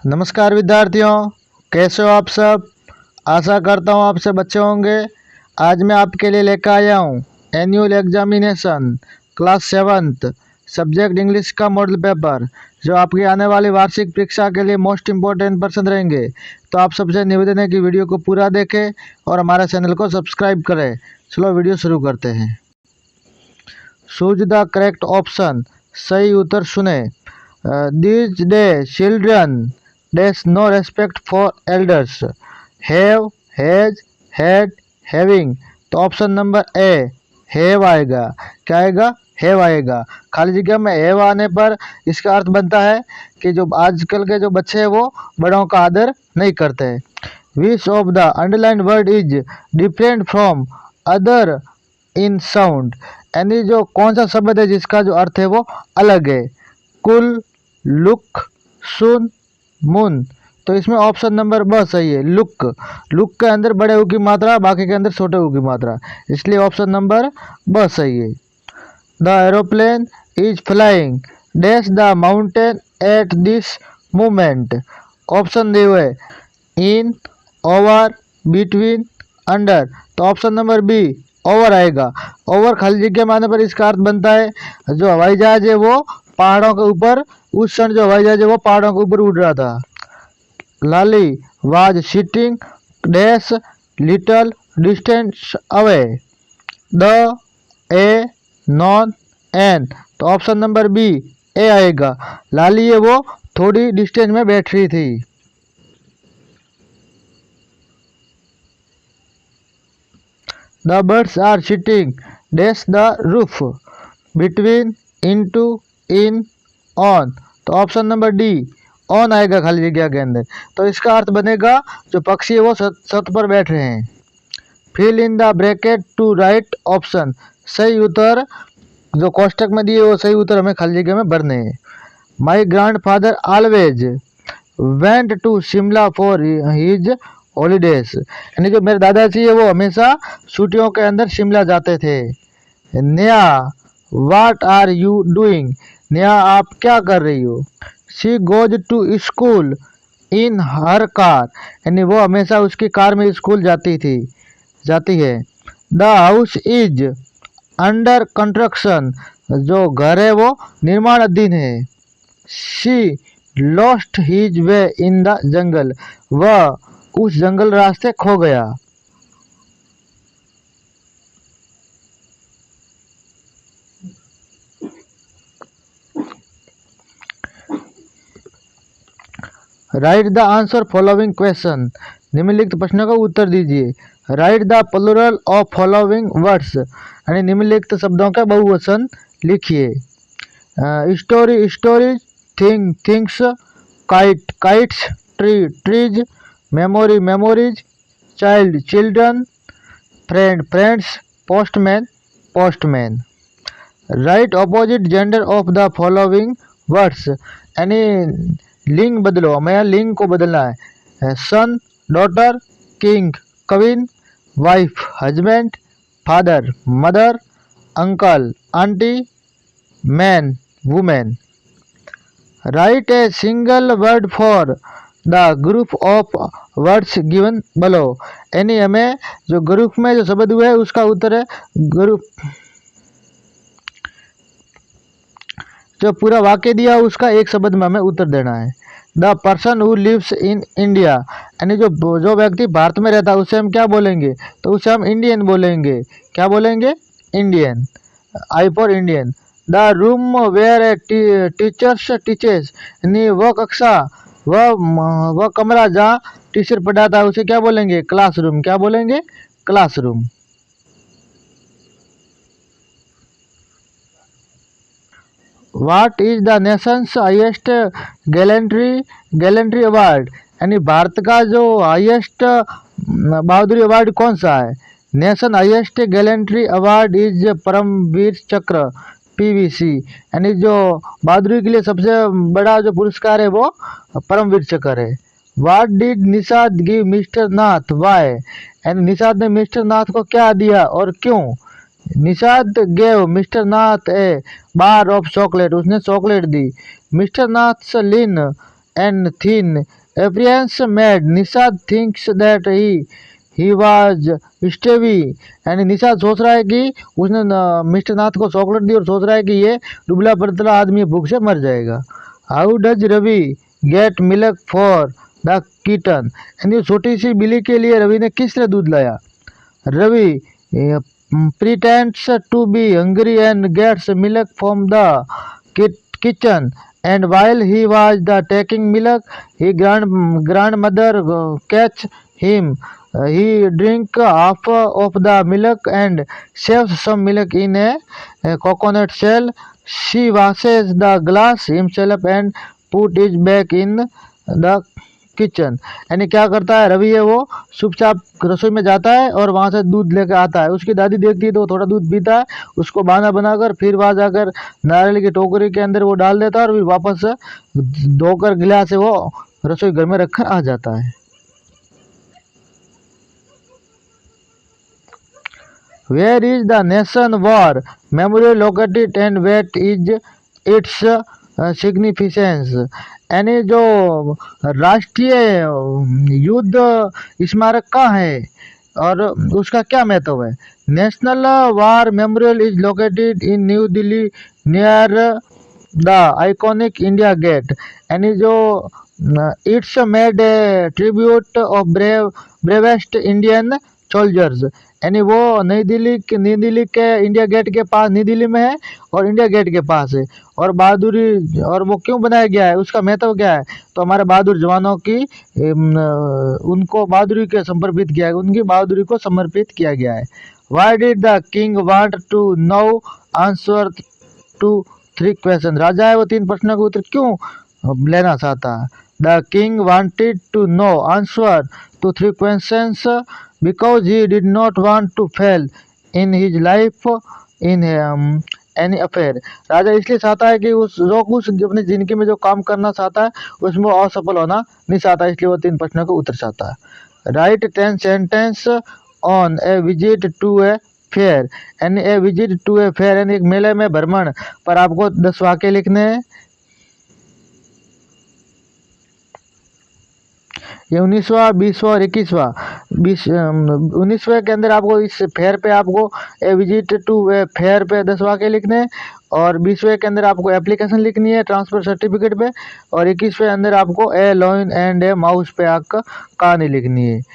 नमस्कार विद्यार्थियों, कैसे हो आप सब। आशा करता हूँ आप सब अच्छे होंगे। आज मैं आपके लिए लेकर आया हूँ annual examination class 7th subject English का मॉडल पेपर, जो आपकी आने वाली वार्षिक परीक्षा के लिए मोस्ट इम्पोर्टेंट पर्सन रहेंगे। तो आप सबसे निवेदन है कि वीडियो को पूरा देखें और हमारे चैनल को सब्सक्राइब करें। चलो वीडियो शुरू करते हैं। चूज द करेक्ट ऑप्शन, सही उत्तर सुने। These day children dash no respect for elders. Have, has, had, having. तो ऑप्शन नंबर ए हैव आएगा। क्या आएगा? हैव आएगा। खाली जगह में हैव आने पर इसका अर्थ बनता है कि जो आजकल के जो बच्चे हैं वो बड़ों का आदर नहीं करते हैं। Which of the underline word is different from other in sound. यानी जो कौन सा शब्द है जिसका जो अर्थ है वो अलग है। कुल, लुक, सुन, मुन। तो इसमें ऑप्शन नंबर ब सही है, लुक। लुक के अंदर बड़े ऊ की मात्रा, बाकी के अंदर छोटे ऊ की मात्रा, इसलिए ऑप्शन नंबर ब सही है। The aeroplane is flying dash the mountain at this moment. Option दिए हुए इन, ओवर, बिटवीन, अंडर। तो ऑप्शन नंबर बी ओवर आएगा। ओवर खाली जगह में आने पर इसका अर्थ बनता है जो हवाई जहाज है वो पहाड़ों के ऊपर, उस क्षण जो हवाई जहाज है वो पहाड़ों के ऊपर उड़ रहा था। Lali was sitting dash little distance away. The, a, none, an. तो ऑप्शन नंबर बी ए आएगा। लाली है वो थोड़ी डिस्टेंस में बैठ रही थी। The birds are sitting dash the roof between, into, in, on। तो ऑप्शन नंबर डी ऑन आएगा खाली जगह के अंदर। तो इसका अर्थ बनेगा जो पक्षी है वो छत पर बैठ रहे हैं। Fill in the bracket to right option. सही उत्तर जो कोष्टक में दिए वो सही उत्तर हमें खाली जगह में भरने हैं। My grandfather always went to Shimla for his holidays. यानी जो मेरे दादाजी है वो हमेशा छुट्टियों के अंदर शिमला जाते थे। Neha what are you doing. Neha आप क्या कर रही हो। She goes to school in her car. यानी वो हमेशा उसकी कार में स्कूल जाती है। The house is under construction. जो घर है वो निर्माणाधीन है। She lost his way in the jungle. वह उस जंगल रास्ते खो गया। Write the answer following question. निम्नलिखित प्रश्नों का उत्तर दीजिए। Write the plural of following words. यानी निम्नलिखित शब्दों का बहुवचन लिखिए। Story, stories, thing, things, kite, kites, tree, trees, memory, memories, child, children, friend, friends, postman, postman. Write opposite gender of the following words. यानी लिंग बदलो, हमें यहाँ लिंग को बदलना है। Son, daughter, king, queen, wife, husband, father, mother, uncle, aunty, man, woman. Write a single word for the group of words given below. यानी हमें जो ग्रुप में जो शब्द हुए है उसका उत्तर है ग्रुप। जो पूरा वाक्य दिया उसका एक शब्द में हमें उत्तर देना है। The person who lives in India. यानी जो व्यक्ति भारत में रहता है उसे हम क्या बोलेंगे? तो उसे हम इंडियन बोलेंगे। क्या बोलेंगे? Indian. I for Indian. The room where a teachers teaches. यानी वह कक्षा, वह कमरा जहाँ टीचर पढ़ाता है उसे क्या बोलेंगे? क्लासरूम। क्या बोलेंगे? Classroom. What is the Nations highest gallantry award. यानी भारत का जो हाईएस्ट बहादुरी अवार्ड कौन सा है? Nation highest gallantry award is Paramvir Chakra, PVC. यानी जो बहादुरी के लिए सबसे बड़ा जो पुरस्कार है वो परमवीर चक्र है। What did Nishad give mister Nath, why. यानी निषाद ने मिस्टर नाथ को क्या दिया और क्यों? Nishad gave mister Nath a bar of chocolate. उसने चॉकलेट दी। Mister Nath lean and thin appearance made Nishad thinks that he was स्टेवी, यानी निषाद सोच रहा है कि उसने मिस्टर नाथ को चॉकलेट दी और सोच रहा है कि ये दुबला पतला आदमी भूख से मर जाएगा। How does Ravi get milk for the kitten, यानी छोटी सी बिल्ली के लिए रवि ने किस तरह दूध लाया। Ravi pretends to be hungry and gets milk from the kitchen, and while he was taking milk, his grandmother catch him. He drink half of the milk and saves some milk in a coconut shell. She washes the glass himself and put it back in the kitchen, यानी क्या करता है रवि है वो चुपचाप रसोई में जाता है और वहाँ से दूध लेकर आता है। उसकी दादी देखती है तो वो थोड़ा दूध पीता है, उसको बहाना बनाकर फिर वहाँ जाकर नारियल की टोकरी के अंदर वो डाल देता है और फिर वापस धोकर गिलास से वो रसोई घर में रखकर आ जाता है। Where is the Nation War Memorial located and what is its significance, यानी जो राष्ट्रीय युद्ध स्मारक कहाँ है और उसका क्या महत्व है। National war memorial is located in New Delhi near the iconic India Gate, यानी जो it's made a tribute of bravest Indian soldiers, यानी वो नई दिल्ली के इंडिया गेट के पास, नई दिल्ली में है और इंडिया गेट के पास है। और बहादुरी, और वो क्यों बनाया गया है, उसका महत्व क्या है, तो हमारे बहादुर जवानों की उनको बहादुरी के समर्पित किया, उनकी बहादुरी को समर्पित किया गया है। Why did the king want to know answer to 3 question, राजा है वो 3 प्रश्नों के उत्तर क्यों लेना चाहता है। The king wanted to know answer to 3 questions because he did not want to fail in his life in any affair, राजा इसलिए चाहता है कि उस अपनी जिंदगी में जो काम करना चाहता है उसमें वो असफल होना नहीं चाहता, इसलिए वो 3 प्रश्नों का उत्तर चाहता है। Write 10 sentence on a visit to a fair, यानी a visit to a fair यानी एक मेले में भ्रमण पर आपको 10 वाक्य लिखने हैं। ये 19वां 20वां और 21वां 19वें के अंदर आपको इस फेयर पे आपको ए विजिट टू ए फेयर पे 10 वाक्य लिखने हैं और 20वें के अंदर आपको एप्लीकेशन लिखनी है ट्रांसफर सर्टिफिकेट पे और 21वें अंदर आपको ए लॉयन एंड ए माउस पे आपका कहानी लिखनी है।